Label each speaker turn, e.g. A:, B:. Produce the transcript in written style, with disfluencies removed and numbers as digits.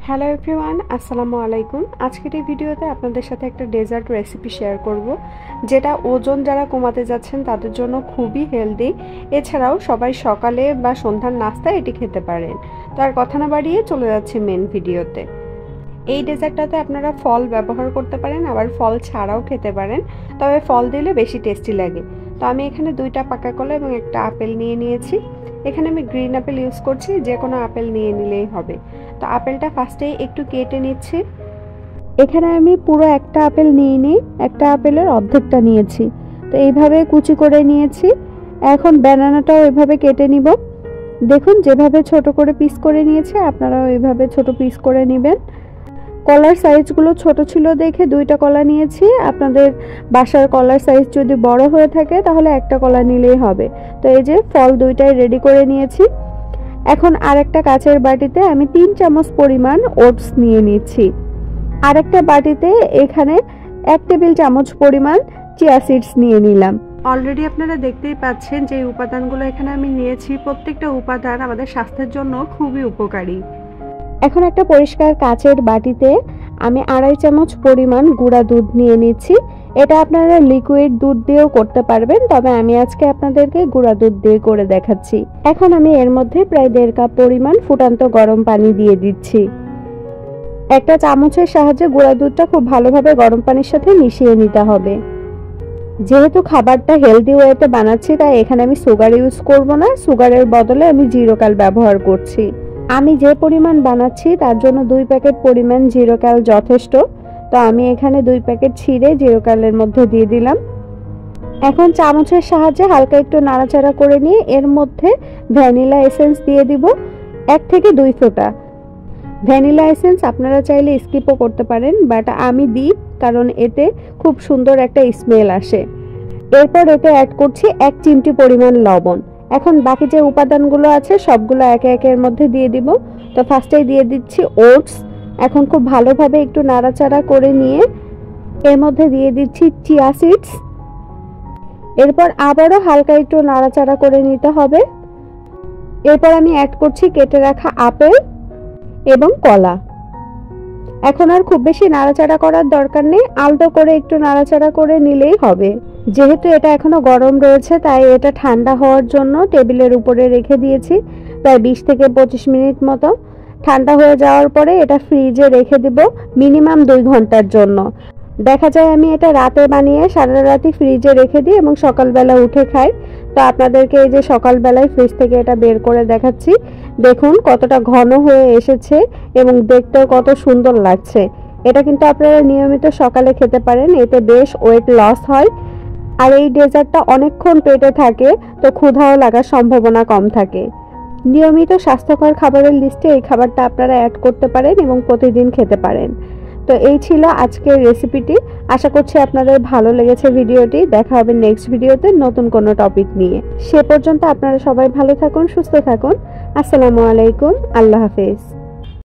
A: Hello everyone, আসসালামু আলাইকুম। আজকের এই ভিডিওতে আপনাদের সাথে একটা ডেজার্ট রেসিপি শেয়ার করব, যেটা ওজন যারা কমাতে যাচ্ছেন তাদের জন্য খুবই হেলদি। এছাড়াও সবাই সকালে বা সন্ধ্যার নাস্তায় এটি খেতে পারেন। তো আর কথা না বাড়িয়ে চলে যাচ্ছে মেন ভিডিওতে। এই ডেজার্টটাতে আপনারা ফল ব্যবহার করতে পারেন, আবার ফল ছাড়াও খেতে পারেন, তবে ফল দিলে বেশি টেস্টি লাগে। তো আমি এখানে 2টা পাকা কলা এবং একটা আপেল নিয়ে নিয়েছি। এখানে আমি গ্রিন আপেল ইউজ করছি, যে কোনো আপেল নিয়ে নিলেই হবে। তো আপেলটা ফার্স্টেই একটু কেটে নিচ্ছি। এখানে আমি পুরো একটা আপেল নিইনি, একটা আপেলের অর্ধেকটা নিয়েছি। তো এইভাবে কুচি করে নিয়েছি। এখন ব্যানানাটাও এভাবে কেটে নিব। দেখুন যেভাবে ছোট করে পিস করে নিয়েছে, আপনারাও এইভাবে ছোট পিস করে নেবেন। কলার সাইজগুলো ছোট ছিল দেখে 2টা কলা নিয়েছি। আপনাদের বাসার কলার সাইজ যদি বড় হয়ে থাকে তাহলে একটা কলা নিলেই হবে। তো এই যে ফল 2টাই রেডি করে নিয়েছি। এখন আরেকটা কাচের বাটিতে আমি 3 চামচ পরিমাণ ওটস নিয়ে নিচ্ছি। আরেকটা বাটিতে এখানে 1 টেবিল চামচ পরিমাণ চিয়া সিডস নিয়ে নিলাম। অলরেডি আপনারা দেখতেই পাচ্ছেন যে উপাদানগুলো এখানে আমি নিয়েছি, প্রত্যেকটা উপাদান আমাদের স্বাস্থ্যের জন্য খুবই উপকারী। এখন একটা পরিষ্কার কাচের বাটিতে আমি 2.5 চামচ পরিমাণ গুঁড়া দুধ নিয়ে নিচ্ছি। এটা আপনারা লিকুইড দুধ দিয়েও করতে পারবেন, তবে আমি আজকে আপনাদেরকে গুঁড়া দুধ দিয়ে করে দেখাচ্ছি। এখন আমি এর মধ্যে প্রায় 1.5 কাপ পরিমাণ ফুটান্ত গরম পানি দিয়ে দিচ্ছি। একটা চামচের সাহায্যে গুঁড়া দুধটা খুব ভালোভাবে গরম পানির সাথে মিশিয়ে নিতে হবে। যেহেতু খাবারটা হেলদি ওয়েতে বানাচ্ছি, তাই এখানে আমি সুগার ইউজ করব না। সুগারের বদলে আমি জিরো ক্যাল ব্যবহার করছি। আমি যে পরিমাণ বানাচ্ছি তার জন্য 2 প্যাকেট পরিমাণ জিরো ক্যাল যথেষ্ট। তো আমি এখানে 2 প্যাকেট ছিঁড়ে জিরো ক্যালের মধ্যে দিয়ে দিলাম। এখন চামচের সাহায্যে হালকা একটু নাড়াচাড়া করে নিয়ে এর মধ্যে ভ্যানিলা এসেন্স দিয়ে দিব 1 থেকে 2 ফোঁটা। ভ্যানিলা এসেন্স আপনারা চাইলে স্কিপও করতে পারেন, বাট আমি দিই কারণ এতে খুব সুন্দর একটা স্মেল আসে। এরপর এতে অ্যাড করছি 1 চিমটি পরিমাণ লবণ। এখন বাকি যে উপাদানগুলো আছে সবগুলো একে একে এর মধ্যে দিয়ে দিব। তো ফার্স্টেই দিয়ে দিচ্ছি ওটস। এখন খুব ভালোভাবে একটু নাড়াচাড়া করে নিয়ে এর মধ্যে দিয়ে দিচ্ছি চিয়া সিডস। এরপর আবারও হালকা একটু নাড়াচাড়া করে নিতে হবে। এরপর আমি অ্যাড করছি কেটে রাখা আপেল এবং কলা। এখন আর খুব বেশি নাড়াচাড়া করার দরকার নেই, আলতো করে একটু নাড়াচাড়া করে নিলেই হবে। যেহেতু এটা এখনো গরম রয়েছে, তাই এটা ঠান্ডা হওয়ার জন্য টেবিলের উপরে রেখে দিয়েছি প্রায় 20 থেকে 25 মিনিট মতো। ঠান্ডা হয়ে যাওয়ার পরে এটা ফ্রিজে রেখে দিব মিনিমাম 2 ঘন্টার জন্য। দেখা যায় আমি এটা রাতে বানিয়ে সারা রাতই ফ্রিজে রেখে দিই এবং সকালবেলা উঠে খাই। তো আপনাদেরকে এই যে সকালবেলায় ফ্রিজ থেকে এটা বের করে দেখাচ্ছি। দেখুন কতটা ঘন হয়ে এসেছে এবং দেখতেও কত সুন্দর লাগছে। এটা কিন্তু আপনারা নিয়মিত সকালে খেতে পারেন, এতে বেশ ওয়েট লস হয়। আর এই ডেজার্টটা অনেকক্ষণ পেটে থাকে, তো ক্ষুধাও লাগার সম্ভাবনা কম থাকে। নিয়মিত স্বাস্থ্যকর খাবারের লিস্টে এই খাবারটা আপনারা অ্যাড করতে পারেন এবং প্রতিদিন খেতে পারেন। তো এই ছিল আজকের রেসিপিটি। আশা করছি আপনাদের ভালো লেগেছে ভিডিওটি। দেখা হবে নেক্সট ভিডিওতে নতুন কোনো টপিক নিয়ে। সে পর্যন্ত আপনারা সবাই ভালো থাকুন, সুস্থ থাকুন। আসসালামু আলাইকুম, আল্লাহ হাফেজ।